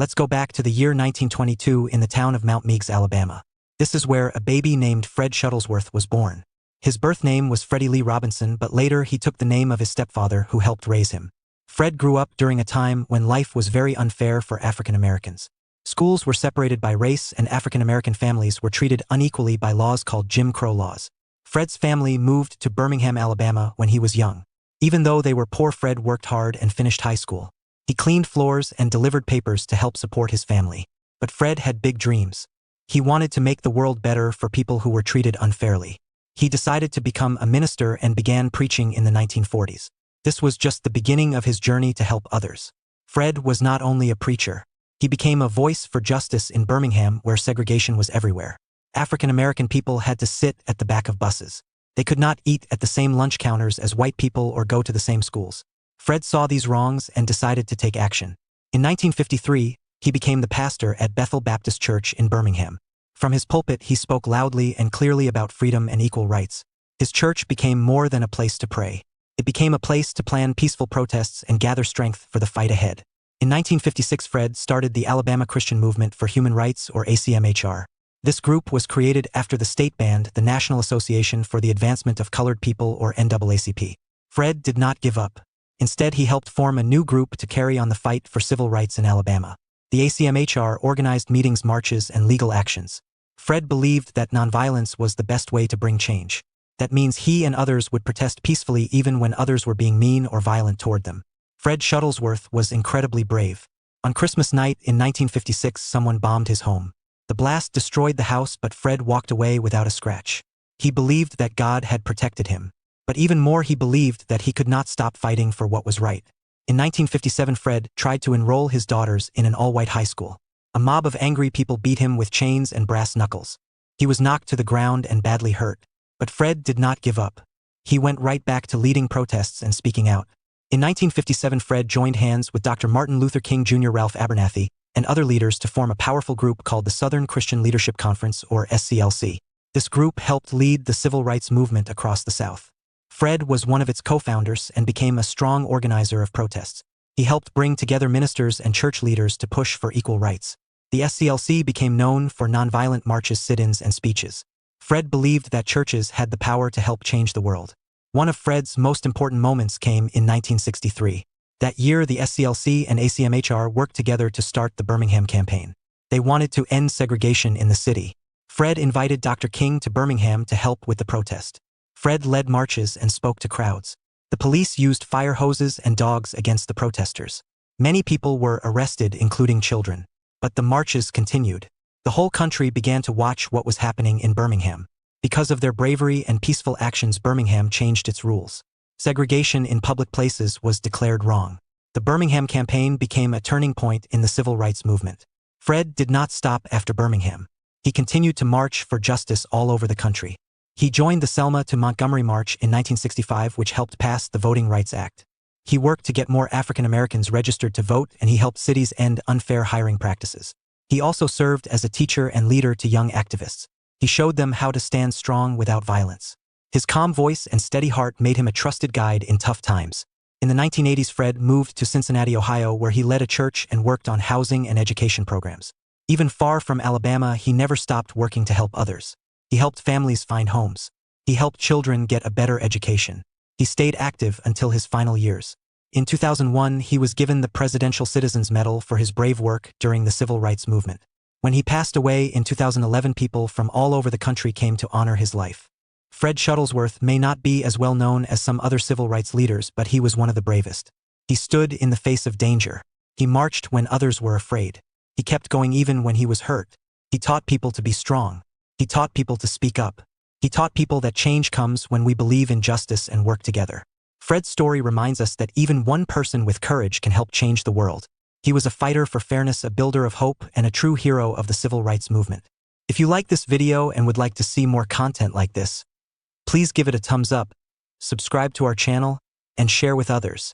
Let's go back to the year 1922 in the town of Mount Meigs, Alabama. This is where a baby named Fred Shuttlesworth was born. His birth name was Freddie Lee Robinson, but later he took the name of his stepfather who helped raise him. Fred grew up during a time when life was very unfair for African Americans. Schools were separated by race and African American families were treated unequally by laws called Jim Crow laws. Fred's family moved to Birmingham, Alabama when he was young. Even though they were poor, Fred worked hard and finished high school. He cleaned floors and delivered papers to help support his family. But Fred had big dreams. He wanted to make the world better for people who were treated unfairly. He decided to become a minister and began preaching in the 1940s. This was just the beginning of his journey to help others. Fred was not only a preacher. He became a voice for justice in Birmingham, where segregation was everywhere. African American people had to sit at the back of buses. They could not eat at the same lunch counters as white people or go to the same schools. Fred saw these wrongs and decided to take action. In 1953, he became the pastor at Bethel Baptist Church in Birmingham. From his pulpit, he spoke loudly and clearly about freedom and equal rights. His church became more than a place to pray. It became a place to plan peaceful protests and gather strength for the fight ahead. In 1956, Fred started the Alabama Christian Movement for Human Rights, or ACMHR. This group was created after the state banned the National Association for the Advancement of Colored People, or NAACP. Fred did not give up. Instead, he helped form a new group to carry on the fight for civil rights in Alabama. The ACMHR organized meetings, marches, and legal actions. Fred believed that nonviolence was the best way to bring change. That means he and others would protest peacefully even when others were being mean or violent toward them. Fred Shuttlesworth was incredibly brave. On Christmas night in 1956, someone bombed his home. The blast destroyed the house, but Fred walked away without a scratch. He believed that God had protected him. But even more, he believed that he could not stop fighting for what was right. In 1957, Fred tried to enroll his daughters in an all-white high school. A mob of angry people beat him with chains and brass knuckles. He was knocked to the ground and badly hurt. But Fred did not give up. He went right back to leading protests and speaking out. In 1957, Fred joined hands with Dr. Martin Luther King Jr., Ralph Abernathy, and other leaders to form a powerful group called the Southern Christian Leadership Conference, or SCLC. This group helped lead the civil rights movement across the South. Fred was one of its co-founders and became a strong organizer of protests. He helped bring together ministers and church leaders to push for equal rights. The SCLC became known for nonviolent marches, sit-ins, and speeches. Fred believed that churches had the power to help change the world. One of Fred's most important moments came in 1963. That year, the SCLC and ACMHR worked together to start the Birmingham campaign. They wanted to end segregation in the city. Fred invited Dr. King to Birmingham to help with the protest. Fred led marches and spoke to crowds. The police used fire hoses and dogs against the protesters. Many people were arrested, including children. But the marches continued. The whole country began to watch what was happening in Birmingham. Because of their bravery and peaceful actions, Birmingham changed its rules. Segregation in public places was declared wrong. The Birmingham campaign became a turning point in the civil rights movement. Fred did not stop after Birmingham. He continued to march for justice all over the country. He joined the Selma to Montgomery March in 1965, which helped pass the Voting Rights Act. He worked to get more African Americans registered to vote, and he helped cities end unfair hiring practices. He also served as a teacher and leader to young activists. He showed them how to stand strong without violence. His calm voice and steady heart made him a trusted guide in tough times. In the 1980s, Fred moved to Cincinnati, Ohio, where he led a church and worked on housing and education programs. Even far from Alabama, he never stopped working to help others. He helped families find homes. He helped children get a better education. He stayed active until his final years. In 2001, he was given the Presidential Citizens Medal for his brave work during the civil rights movement. When he passed away in 2011, people from all over the country came to honor his life. Fred Shuttlesworth may not be as well known as some other civil rights leaders, but he was one of the bravest. He stood in the face of danger. He marched when others were afraid. He kept going even when he was hurt. He taught people to be strong. He taught people to speak up. He taught people that change comes when we believe in justice and work together. Fred's story reminds us that even one person with courage can help change the world. He was a fighter for fairness, a builder of hope, and a true hero of the civil rights movement. If you like this video and would like to see more content like this, please give it a thumbs up, subscribe to our channel, and share with others.